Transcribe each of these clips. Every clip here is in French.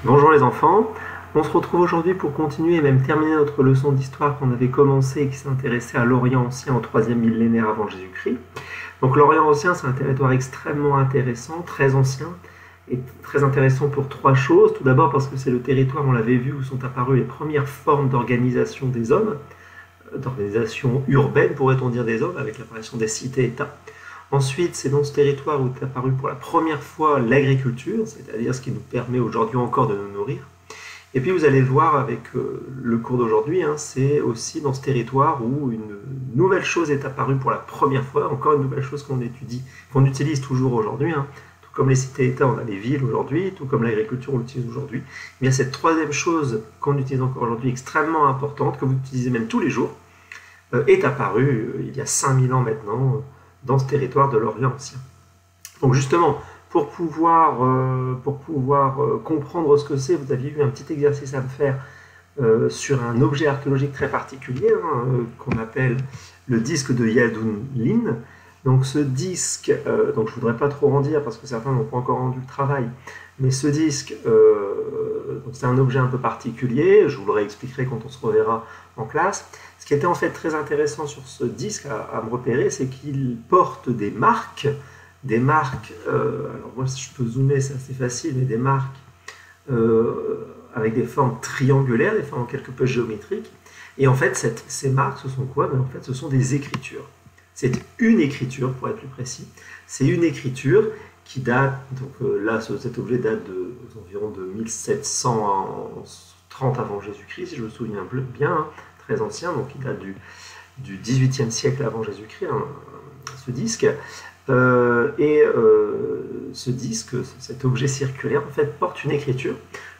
Bonjour les enfants, on se retrouve aujourd'hui pour continuer et même terminer notre leçon d'histoire qu'on avait commencé et qui s'intéressait à l'Orient ancien au 3e millénaire avant Jésus-Christ. Donc l'Orient ancien, c'est un territoire extrêmement intéressant, très ancien et très intéressant pour trois choses. Tout d'abord parce que c'est le territoire, on l'avait vu, où sont apparues les premières formes d'organisation des hommes, d'organisation urbaine pourrait-on dire des hommes, avec l'apparition des cités-États. Ensuite, c'est dans ce territoire où est apparue pour la première fois l'agriculture, c'est-à-dire ce qui nous permet aujourd'hui encore de nous nourrir. Et puis vous allez le voir avec le cours d'aujourd'hui, c'est aussi dans ce territoire où une nouvelle chose est apparue pour la première fois, encore une nouvelle chose qu'on étudie, qu'on utilise toujours aujourd'hui. Tout comme les cités-États, on a les villes aujourd'hui, tout comme l'agriculture, on l'utilise aujourd'hui. Mais il y a cette troisième chose qu'on utilise encore aujourd'hui, extrêmement importante, que vous utilisez même tous les jours, est apparue il y a 5000 ans maintenant, dans ce territoire de l'Orient ancien. Donc justement, pour pouvoir comprendre ce que c'est, vous aviez eu un petit exercice à me faire sur un objet archéologique très particulier qu'on appelle le disque de Yadun-Lin. Donc ce disque, donc je ne voudrais pas trop en dire parce que certains n'ont pas encore rendu le travail, mais ce disque, c'est un objet un peu particulier, je vous le réexpliquerai quand on se reverra en classe. Ce qui était en fait très intéressant sur ce disque à me repérer, c'est qu'il porte des marques, alors moi si je peux zoomer c'est assez facile, mais des marques avec des formes triangulaires, des formes quelque peu géométriques. Et en fait, ces marques, ce sont quoi? En fait, ce sont des écritures. C'est une écriture, pour être plus précis. C'est une écriture qui date, donc là, cet objet date d'environ de 1730 avant Jésus-Christ, si je me souviens bien, très ancien, donc il date du XVIIIe siècle avant Jésus-Christ, ce disque. Ce disque, cet objet circulaire, en fait, porte une écriture.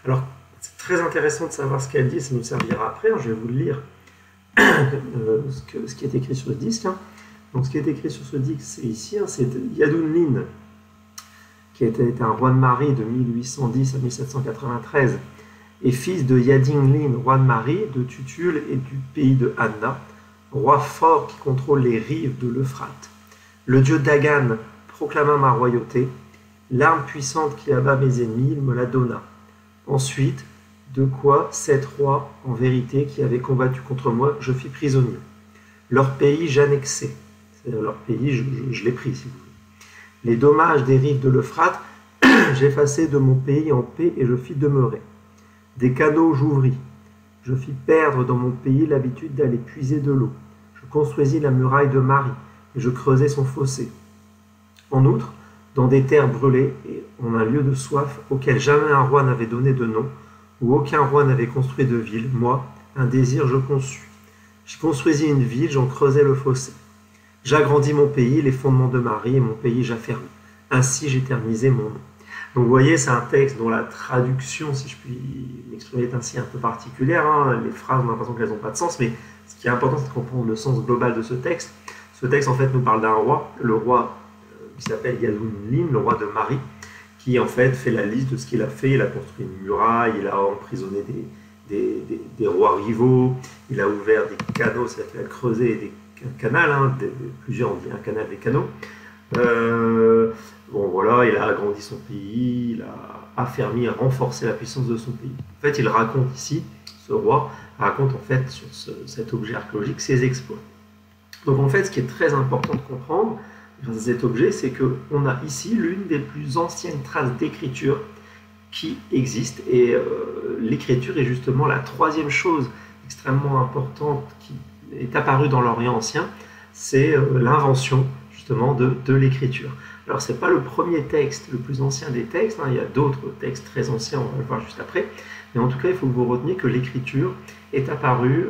Alors, c'est très intéressant de savoir ce qu'elle dit, ça nous servira après. Je vais vous le lire, ce qui est écrit sur le disque. Donc, ce qui est écrit sur ce disque, c'est ici, c'est Yadun-Lin, qui était un roi de Mari de 1810 à 1793, et fils de Yadin-Lin, roi de Mari, de Tutul et du pays de Anna, roi fort qui contrôle les rives de l'Euphrate. Le dieu Dagan proclama ma royauté, l'arme puissante qui abat mes ennemis, il me la donna. Ensuite, de quoi 7 rois, en vérité, qui avaient combattu contre moi, je fis prisonnier. Leur pays j'annexai, c'est-à-dire leur pays, je l'ai pris, si vous voulez. Les dommages des rives de l'Euphrate, j'effaçai de mon pays en paix et je fis demeurer. Des canaux j'ouvris. Je fis perdre dans mon pays l'habitude d'aller puiser de l'eau. Je construisis la muraille de Marie et je creusai son fossé. En outre, dans des terres brûlées, et en un lieu de soif auquel jamais un roi n'avait donné de nom, où aucun roi n'avait construit de ville, moi, un désir je conçus. Je construisis une ville, j'en creusai le fossé. J'agrandis mon pays, les fondements de Marie, et mon pays j'affermis. Ainsi j'éternisai mon nom. Donc vous voyez, c'est un texte dont la traduction, si je puis m'exprimer, est ainsi un peu particulière. Les phrases, on a l'impression qu'elles n'ont pas de sens, mais ce qui est important, c'est de comprendre le sens global de ce texte. Ce texte, en fait, nous parle d'un roi, le roi qui s'appelle Yadun-Lin, le roi de Mari, qui, en fait, fait la liste de ce qu'il a fait. Il a construit une muraille, il a emprisonné des rois rivaux, il a ouvert des canaux, c'est-à-dire qu'il a creusé un canal, plusieurs, on dit un canal des canaux. Bon voilà, il a agrandi son pays, il a affermi, renforcé la puissance de son pays. En fait, il raconte ici, ce roi raconte en fait sur cet objet archéologique ses exploits. Donc en fait, ce qui est très important de comprendre grâce à cet objet, c'est qu'on a ici l'une des plus anciennes traces d'écriture qui existe, et l'écriture est justement la troisième chose extrêmement importante qui est apparue dans l'Orient ancien, c'est l'invention justement de l'écriture. Alors c'est pas le premier texte, le plus ancien des textes, il y a d'autres textes très anciens, on va le voir juste après, mais en tout cas il faut que vous reteniez que l'écriture est apparue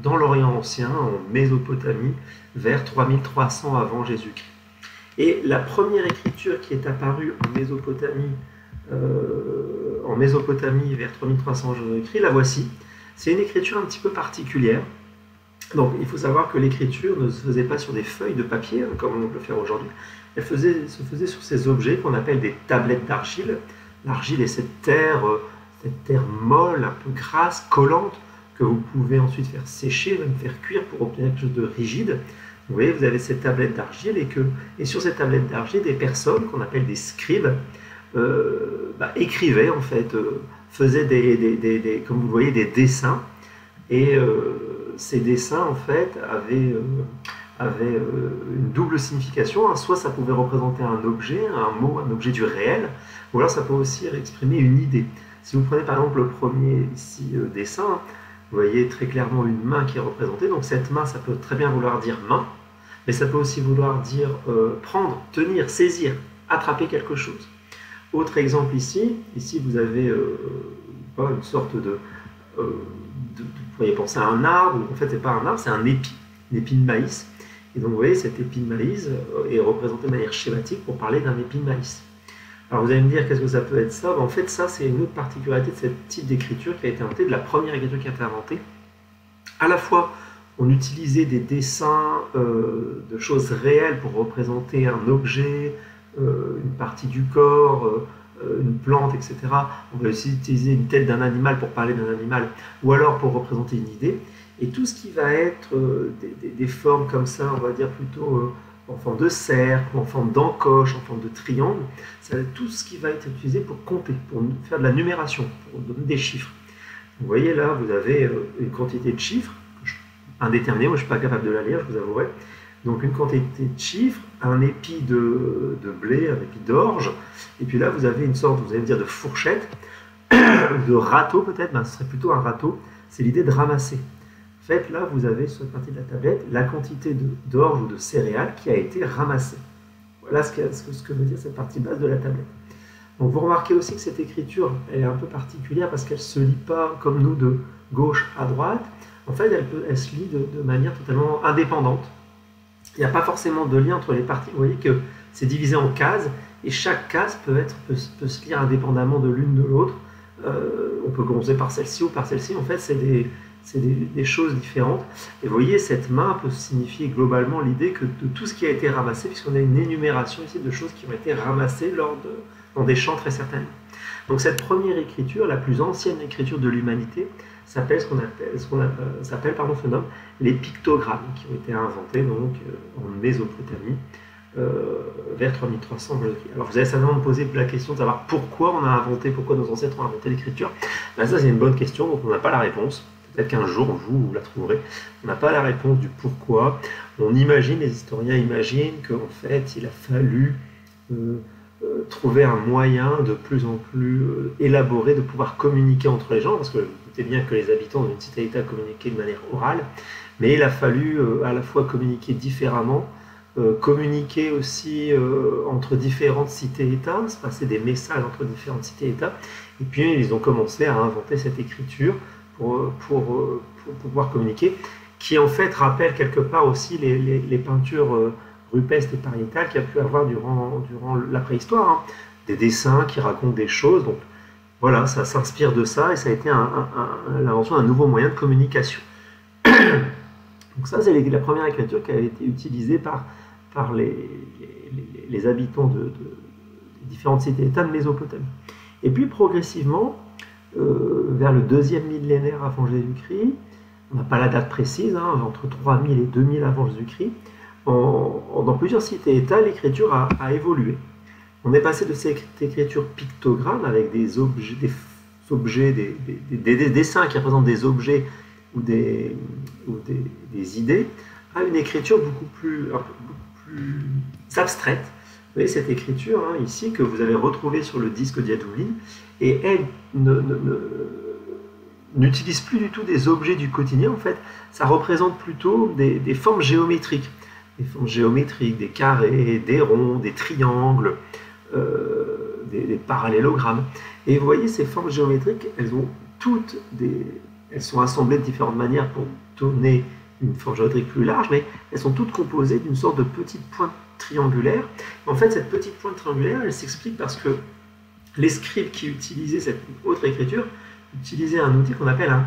dans l'Orient ancien, en Mésopotamie, vers 3300 avant Jésus-Christ. Et la première écriture qui est apparue en Mésopotamie vers 3300 Jésus-Christ, la voici. C'est une écriture un petit peu particulière. Donc il faut savoir que l'écriture ne se faisait pas sur des feuilles de papier, comme on peut le faire aujourd'hui. Elle se faisait sur ces objets qu'on appelle des tablettes d'argile. L'argile est cette terre molle, un peu grasse, collante, que vous pouvez ensuite faire sécher, même faire cuire pour obtenir quelque chose de rigide. Vous voyez, vous avez cette tablette d'argile et sur cette tablette d'argile, des personnes qu'on appelle des scribes écrivait en fait, faisait comme vous le voyez, des dessins, et ces dessins en fait avaient une double signification, hein. Soit ça pouvait représenter un objet, un mot, un objet du réel, ou alors ça peut aussi exprimer une idée. Si vous prenez par exemple le premier ici dessin, vous voyez très clairement une main qui est représentée, donc cette main ça peut très bien vouloir dire main, mais ça peut aussi vouloir dire prendre, tenir, saisir, attraper quelque chose. Autre exemple ici vous avez une sorte vous pourriez penser à un arbre, ou en fait c'est pas un arbre, c'est un épi de maïs. Et donc vous voyez, cet épi de maïs est représenté de manière schématique pour parler d'un épi de maïs. Alors vous allez me dire, qu'est-ce que ça peut être ça? En fait, ça c'est une autre particularité de ce type d'écriture qui a été inventée, de la première écriture qui a été inventée. À la fois, on utilisait des dessins de choses réelles pour représenter un objet, une partie du corps, une plante, etc. On va aussi utiliser une tête d'un animal pour parler d'un animal, ou alors pour représenter une idée. Et tout ce qui va être des formes comme ça, on va dire plutôt en forme de cercle, en forme d'encoche, en forme de triangle, c'est tout ce qui va être utilisé pour compter, pour faire de la numération, pour donner des chiffres. Vous voyez là, vous avez une quantité de chiffres, indéterminée, moi je ne suis pas capable de la lire, je vous avouerai. Donc une quantité de chiffres, un épi de blé, un épi d'orge, et puis là vous avez une sorte, vous allez me dire, de fourchette, de râteau peut-être, ce serait plutôt un râteau, c'est l'idée de ramasser. En fait, là, vous avez sur cette partie de la tablette la quantité d'orge ou de céréales qui a été ramassée. Voilà ce que veut dire cette partie basse de la tablette. Donc vous remarquez aussi que cette écriture elle est un peu particulière parce qu'elle ne se lit pas comme nous de gauche à droite. En fait, elle se lit de manière totalement indépendante. Il n'y a pas forcément de lien entre les parties. Vous voyez que c'est divisé en cases et chaque case peut se lire indépendamment de l'une de l'autre. On peut commencer par celle-ci ou par celle-ci. En fait, c'est des choses différentes. Et vous voyez, cette main peut signifier globalement l'idée que de tout ce qui a été ramassé, puisqu'on a une énumération ici de choses qui ont été ramassées dans des champs très certainement. Donc cette première écriture, la plus ancienne écriture de l'humanité, s'appelle se nomme les pictogrammes, qui ont été inventés donc en Mésopotamie vers 3300 v.C. Alors vous allez certainement me poser la question de savoir pourquoi nos ancêtres ont inventé l'écriture. Ça c'est une bonne question, donc on n'a pas la réponse. Peut-être qu'un jour, vous la trouverez. On n'a pas la réponse du pourquoi. On imagine, les historiens imaginent qu'en fait, il a fallu trouver un moyen de plus en plus élaboré de pouvoir communiquer entre les gens, parce que vous doutez bien que les habitants d'une cité-État communiquaient de manière orale, mais il a fallu à la fois communiquer différemment, communiquer aussi entre différentes cités-États, se passer des messages entre différentes cités-États, et puis ils ont commencé à inventer cette écriture pour pouvoir communiquer, qui en fait rappelle quelque part aussi les peintures rupestres et pariétales qu'il y a pu avoir durant la préhistoire, hein. Des dessins qui racontent des choses, donc voilà, ça s'inspire de ça, et ça a été l'invention d'un nouveau moyen de communication. Donc ça, c'est la première écriture qui a été utilisée par les habitants de différentes cités-États de Mésopotamie. Et puis progressivement, vers le 2e millénaire avant Jésus-Christ, on n'a pas la date précise, hein, entre 3000 et 2000 avant Jésus-Christ, dans plusieurs cités-États, l'écriture a évolué. On est passé de cette écriture pictogramme avec des dessins qui représentent des objets ou des idées, à une écriture beaucoup plus abstraite. Vous voyez cette écriture ici que vous avez retrouvée sur le disque d'Yadoulin, et elle n'utilise plus du tout des objets du quotidien. En fait, ça représente plutôt des formes géométriques. Des formes géométriques, des carrés, des ronds, des triangles, des parallélogrammes. Et vous voyez, ces formes géométriques, elles sont assemblées de différentes manières pour donner une forme géométrique plus large, mais elles sont toutes composées d'une sorte de petite pointe triangulaire. En fait, cette petite pointe triangulaire, elle s'explique parce que les scribes qui utilisaient cette autre écriture utilisaient un outil qu'on appelle un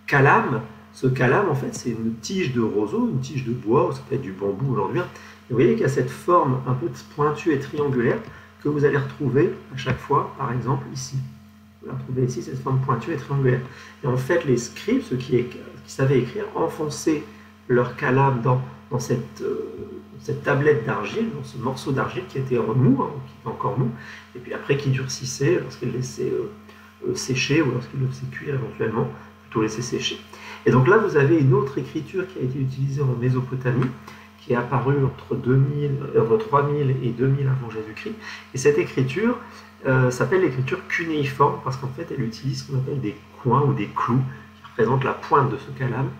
calame. Ce calame, en fait, c'est une tige de roseau, une tige de bois, ou ça peut être du bambou aujourd'hui. Et vous voyez qu'il y a cette forme un peu pointue et triangulaire que vous allez retrouver à chaque fois, par exemple ici. Vous allez retrouver ici cette forme pointue et triangulaire. Et en fait, les scribes, ceux qui savaient écrire, enfonçaient leur calame dans cette cette tablette d'argile, dans ce morceau d'argile qui était mou, hein, qui était encore mou, et puis après qui durcissait lorsqu'il laissait sécher ou lorsqu'il le faisait cuire éventuellement, plutôt laisser sécher. Et donc là, vous avez une autre écriture qui a été utilisée en Mésopotamie, qui est apparue entre 3000 et 2000 avant Jésus-Christ. Et cette écriture s'appelle l'écriture cunéiforme parce qu'en fait, elle utilise ce qu'on appelle des coins ou des clous qui représentent la pointe de ce calame.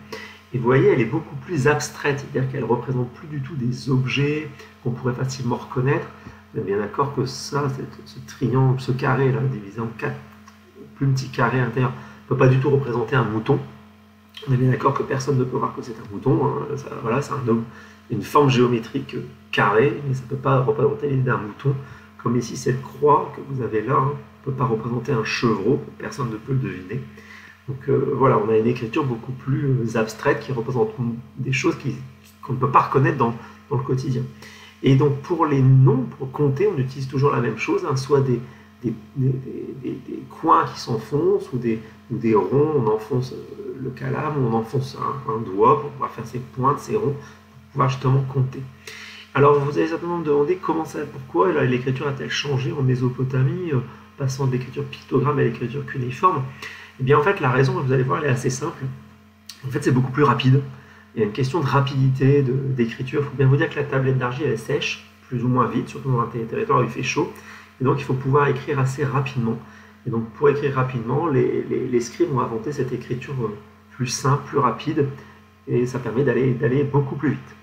Et vous voyez, elle est beaucoup plus abstraite, c'est-à-dire qu'elle ne représente plus du tout des objets qu'on pourrait facilement reconnaître. Vous êtes bien d'accord que ça, ce triangle, ce carré là, divisé en 4 plus petits carrés à l'intérieur, ne peut pas du tout représenter un mouton. On est bien d'accord que personne ne peut voir que c'est un mouton. Hein. Voilà, c'est une forme géométrique carrée, mais ça ne peut pas représenter l'idée d'un mouton. Comme ici, cette croix que vous avez là ne peut pas représenter un chevreau, personne ne peut le deviner. Donc voilà, on a une écriture beaucoup plus abstraite qui représente des choses qu'on ne peut pas reconnaître dans le quotidien. Et donc pour les nombres comptés, on utilise toujours la même chose, hein, soit des coins qui s'enfoncent ou des ronds, on enfonce le calame, on enfonce un doigt pour pouvoir faire ses pointes, ses ronds, pour pouvoir justement compter. Alors vous allez certainement me demander pourquoi l'écriture a-t-elle changé en Mésopotamie, passant de l'écriture pictogramme à l'écriture cunéiforme. Eh bien en fait la raison, vous allez voir, elle est assez simple. En fait c'est beaucoup plus rapide. Il y a une question de rapidité d'écriture. Il faut bien vous dire que la tablette d'argile elle sèche plus ou moins vite, surtout dans un territoire où il fait chaud. Et donc il faut pouvoir écrire assez rapidement. Et donc pour écrire rapidement, les scribes ont inventé cette écriture plus simple, plus rapide, et ça permet d'aller beaucoup plus vite.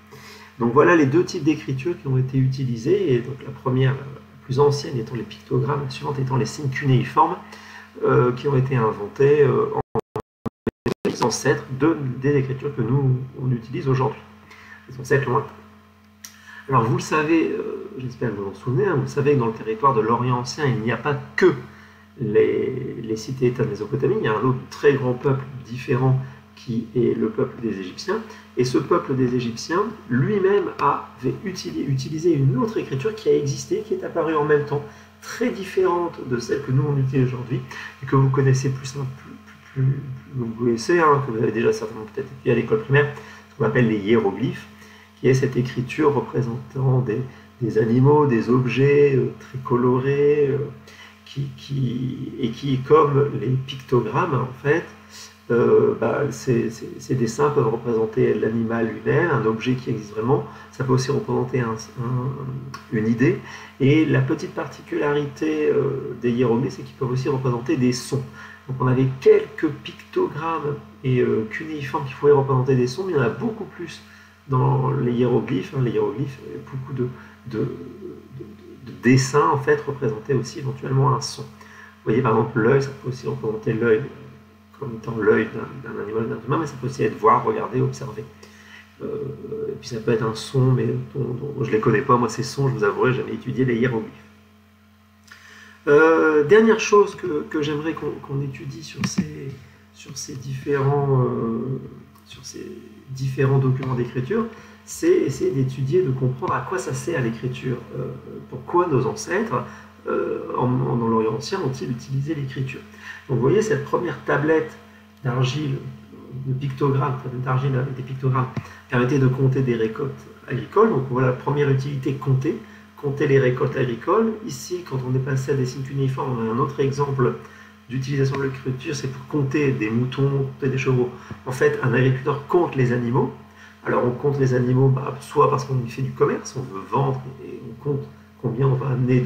Donc voilà les deux types d'écriture qui ont été utilisés, et donc la première, la plus ancienne étant les pictogrammes, la suivante étant les signes cunéiformes, qui ont été inventés en les ancêtres des écritures que nous on utilise aujourd'hui, les ancêtres lointains. Alors vous le savez, j'espère que vous vous en souvenez, hein, vous le savez que dans le territoire de l'Orient ancien, il n'y a pas que les cités-États de Mésopotamie, il y a un autre très grand peuple différent qui est le peuple des Égyptiens, et ce peuple des Égyptiens lui-même avait utilisé une autre écriture qui a existé, qui est apparue en même temps, très différente de celle que nous on utilise aujourd'hui, et que vous connaissez vous connaissez, hein, que vous avez déjà certainement peut-être étudié à l'école primaire, ce qu'on appelle les hiéroglyphes, qui est cette écriture représentant des animaux, des objets très colorés, et qui, comme les pictogrammes, en fait, ces dessins peuvent représenter l'animal lui-même, un objet qui existe vraiment. Ça peut aussi représenter une idée. Et la petite particularité des hiéroglyphes, c'est qu'ils peuvent aussi représenter des sons. Donc on avait quelques pictogrammes et cunéiformes qui pouvaient représenter des sons, mais il y en a beaucoup plus dans les hiéroglyphes. Les hiéroglyphes, beaucoup de dessins en fait représentaient aussi éventuellement un son. Vous voyez par exemple l'œil, ça peut aussi représenter l'œil comme étant l'œil d'un animal, d'un humain, mais ça peut aussi être voir, regarder, observer. Et puis ça peut être un son, mais dont je ne les connais pas, moi ces sons, je vous avouerai, j'ai jamais étudié les hiéroglyphes. Dernière chose que j'aimerais qu'on étudie sur ces différents documents d'écriture, c'est essayer d'étudier, de comprendre à quoi ça sert l'écriture. Pourquoi nos ancêtres, dans l'Orient ancien, ont-ils utilisé l'écriture. Donc vous voyez cette première tablette d'argile, de pictogrammes, tablette d'argile avec des pictogrammes, permettait de compter des récoltes agricoles. Donc voilà la première utilité, compter les récoltes agricoles. Ici, quand on est passé à des signes cunéiformes, on a un autre exemple d'utilisation de l'écriture, c'est pour compter des moutons, compter des chevaux. En fait, un agriculteur compte les animaux. Alors on compte les animaux, soit parce qu'on y fait du commerce, on veut vendre et on compte combien on va amener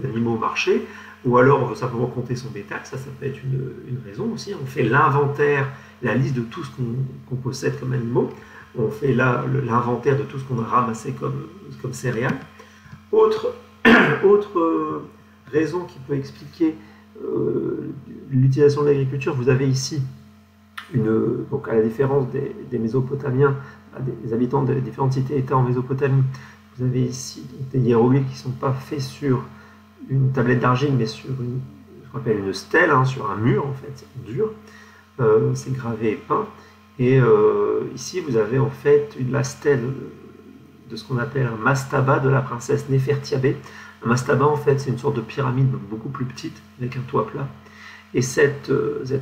d'animaux au marché, ou alors on veut simplement compter son bétail, ça peut être une raison aussi. On fait l'inventaire, la liste de tout ce qu'on possède comme animaux, on fait l'inventaire de tout ce qu'on a ramassé comme céréales. Autre raison qui peut expliquer l'utilisation de l'agriculture, vous avez ici, donc à la différence des Mésopotamiens, des habitants des différentes cités-États en Mésopotamie, vous avez ici des hiéroglyphes qui ne sont pas faits sur une tablette d'argile, mais sur une stèle, hein, sur un mur en fait, c'est dur, c'est gravé et peint. Et ici vous avez en fait la stèle de ce qu'on appelle un mastaba de la princesse Néfertiabé. Un mastaba en fait c'est une sorte de pyramide beaucoup plus petite avec un toit plat. Et cette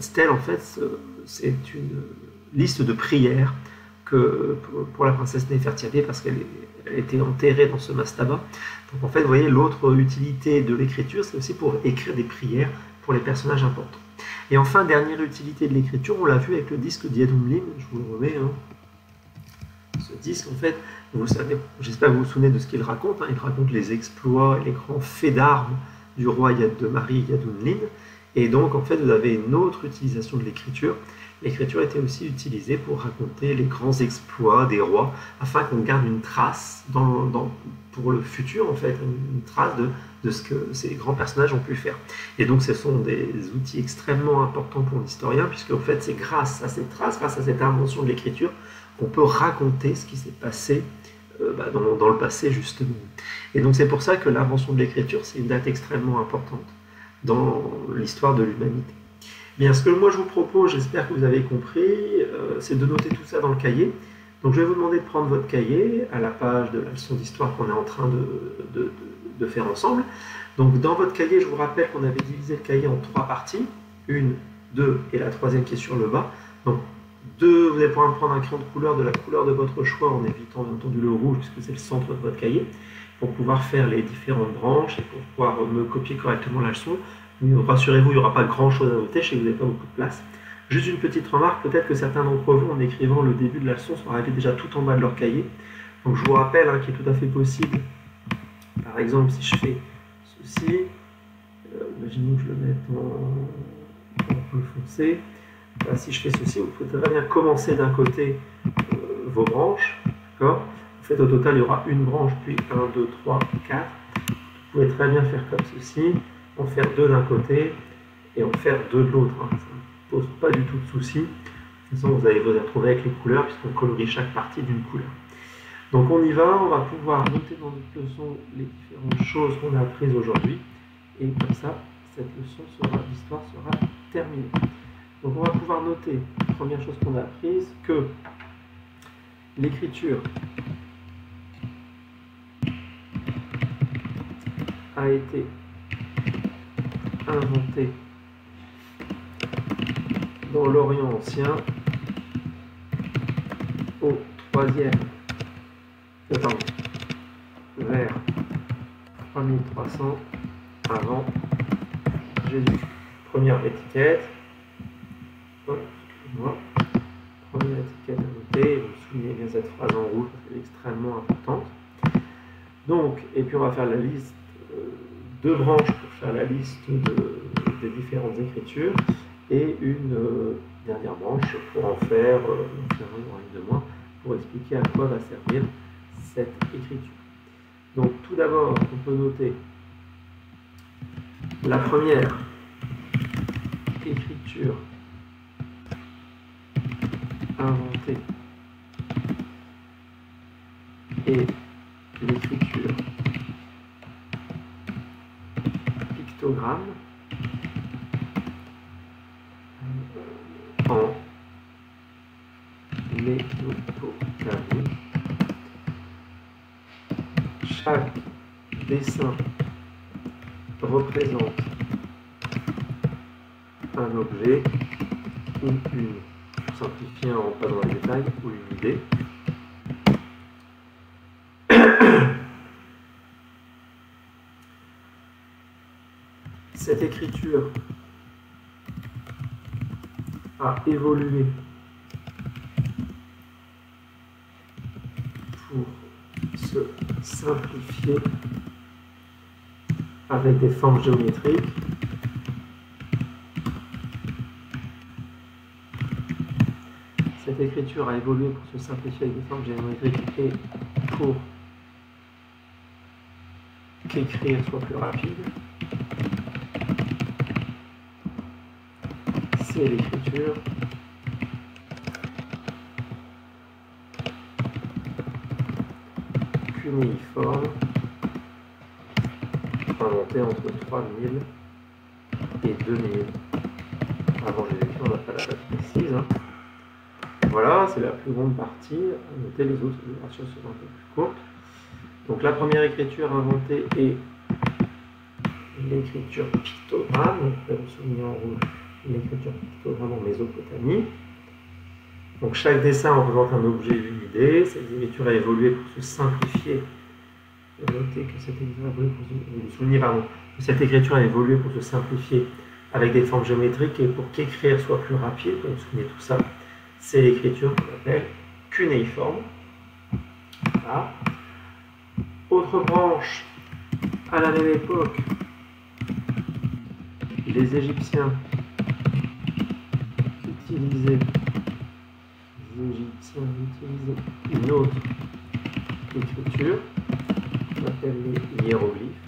stèle en fait c'est une liste de prières pour la princesse Néfertiti parce qu'elle était enterrée dans ce mastaba. Donc en fait, vous voyez, l'autre utilité de l'écriture, c'est aussi pour écrire des prières pour les personnages importants. Et enfin, dernière utilité de l'écriture, on l'a vu avec le disque d'Yadunlim, je vous le remets. Ce disque, en fait, vous savez, j'espère que vous vous souvenez de ce qu'il raconte. Il raconte les exploits et les grands faits d'armes du roi de Marie Yadunlim. Et donc, en fait, vous avez une autre utilisation de l'écriture. L'écriture était aussi utilisée pour raconter les grands exploits des rois, afin qu'on garde une trace pour le futur, en fait, une trace de ce que ces grands personnages ont pu faire. Et donc, ce sont des outils extrêmement importants pour l'historien, puisque, en fait, c'est grâce à ces traces, grâce à cette invention de l'écriture, qu'on peut raconter ce qui s'est passé dans le passé, justement. Et donc, c'est pour ça que l'invention de l'écriture, c'est une date extrêmement importante dans l'histoire de l'humanité. Bien, ce que moi je vous propose, j'espère que vous avez compris, c'est de noter tout ça dans le cahier. Donc je vais vous demander de prendre votre cahier à la page de la leçon d'histoire qu'on est en train de faire ensemble. Donc dans votre cahier, je vous rappelle qu'on avait divisé le cahier en 3 parties, 1, 2 et la troisième qui est sur le bas. Donc vous allez pouvoir prendre un crayon de couleur de la couleur de votre choix en évitant bien entendu le rouge puisque c'est le centre de votre cahier, pour pouvoir faire les différentes branches et pour pouvoir me copier correctement la leçon. Rassurez-vous, il n'y aura pas grand-chose à noter, je sais que vous n'avez pas beaucoup de place. Juste une petite remarque, peut-être que certains d'entre vous, en écrivant le début de la leçon, sont arrivés déjà tout en bas de leur cahier. Donc je vous rappelle qu'il est tout à fait possible, par exemple, si je fais ceci, imaginons que je le mette en bleu foncé, si je fais ceci, vous pouvez très bien commencer d'un côté vos branches, d'accord ? En fait, au total, il y aura une branche, puis 1, 2, 3, 4. Vous pouvez très bien faire comme ceci, en faire 2 d'un côté et en faire 2 de l'autre. Ça ne pose pas du tout de souci. De toute façon, vous allez vous retrouver avec les couleurs puisqu'on colorie chaque partie d'une couleur. Donc on y va, on va pouvoir noter dans notre leçon les différentes choses qu'on a apprises aujourd'hui. Et comme ça, cette leçon l'histoire sera terminée. Donc on va pouvoir noter, première chose qu'on a apprise, que l'écriture a été inventée dans l'Orient ancien au 3e, vers 3300 avant Jésus. Première étiquette. Première étiquette à noter. Vous soulignez bien cette phrase en rouge parce qu'elle est extrêmement importante. Donc, et puis on va faire la liste, 2 branches pour faire la liste des différentes écritures et une dernière branche pour en faire une de moins pour expliquer à quoi va servir cette écriture. Donc tout d'abord, on peut noter la première écriture inventée et l'écriture pictogramme en Mésopotamie. Chaque dessin représente un objet ou une, pour simplifier en pas dans les détails, ou une idée. Cette écriture a évolué pour se simplifier avec des formes géométriques. Cette écriture a évolué pour se simplifier avec des formes géométriques et pour qu'écrire soit plus rapide. C'est l'écriture cunéiforme inventée entre 3000 et 2000 avant Jésus-Christ. On n'a pas la date précise. Voilà, c'est la plus grande partie. Notez les autres générations seront un peu plus courtes. Donc la première écriture inventée est l'écriture pictogramme. Donc vous souligner en rouge l'écriture pictogramme en Mésopotamie. Donc chaque dessin représente un objet, une idée. Cette écriture a évolué pour se simplifier. Notez que cette écriture a évolué pour se... souligner, pardon, que cette écriture a évolué pour se simplifier avec des formes géométriques et pour qu'écrire soit plus rapide. Donc soulignez tout ça. C'est l'écriture qu'on appelle cunéiforme. Voilà. Autre branche, à la même époque, les Égyptiens utilisaient une autre écriture qu'on appelle les hiéroglyphes.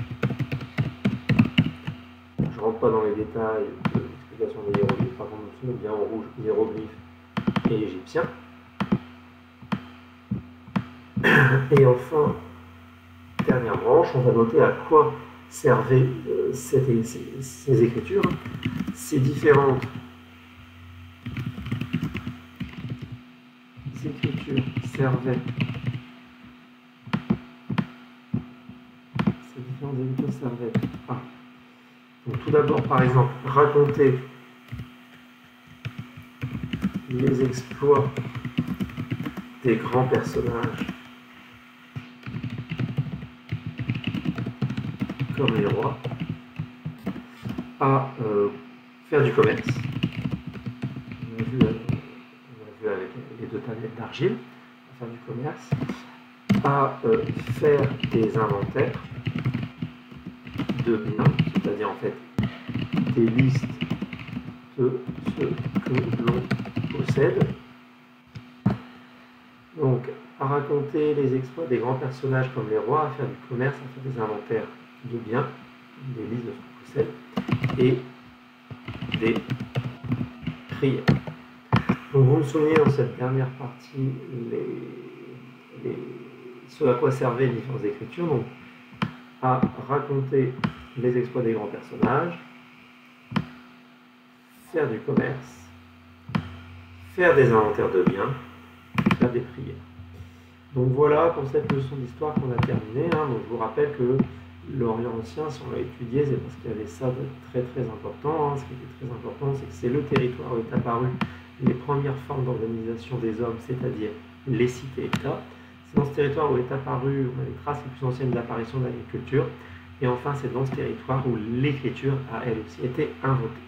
Je ne rentre pas dans les détails de l'explication des hiéroglyphes, par contre, je me souviens bien en rouge, hiéroglyphes et égyptiens. Et enfin, dernière branche, on va noter à quoi servaient ces écritures. Ces différentes écritures servaient donc, tout d'abord, par exemple, raconter les exploits des grands personnages comme les rois, à faire du commerce. On a vu avec les deux tablettes d'argile, à faire du commerce, à faire des inventaires de biens, c'est-à-dire en fait des listes de ce que l'on possède. Donc, à raconter les exploits des grands personnages comme les rois, à faire du commerce, à faire des inventaires de biens, des listes de ce qu'on possède, et des prières. Donc vous me souvenez dans cette dernière partie ce à quoi servaient les différentes écritures, donc à raconter les exploits des grands personnages, faire du commerce, faire des inventaires de biens, faire des prières. Donc voilà pour cette leçon d'histoire qu'on a terminée. Donc je vous rappelle que l'Orient ancien, si on l'a étudié, c'est parce qu'il y avait ça de très très important. Ce qui était très important, c'est que c'est le territoire où est apparu les premières formes d'organisation des hommes, c'est-à-dire les cités-États. C'est dans ce territoire où est apparu, on a les traces les plus anciennes d'apparition de l'agriculture. Et enfin, c'est dans ce territoire où l'écriture a elle aussi été inventée.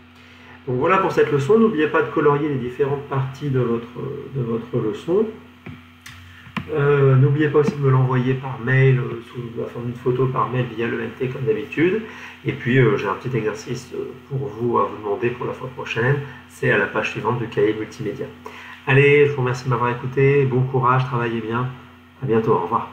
Donc voilà pour cette leçon. N'oubliez pas de colorier les différentes parties de votre leçon. N'oubliez pas aussi de me l'envoyer par mail, sous la forme d'une photo par mail via l'ENT comme d'habitude. Et puis j'ai un petit exercice pour vous à vous demander pour la fois prochaine. C'est à la page suivante du cahier multimédia. Allez, je vous remercie de m'avoir écouté. Bon courage, travaillez bien. À bientôt, au revoir.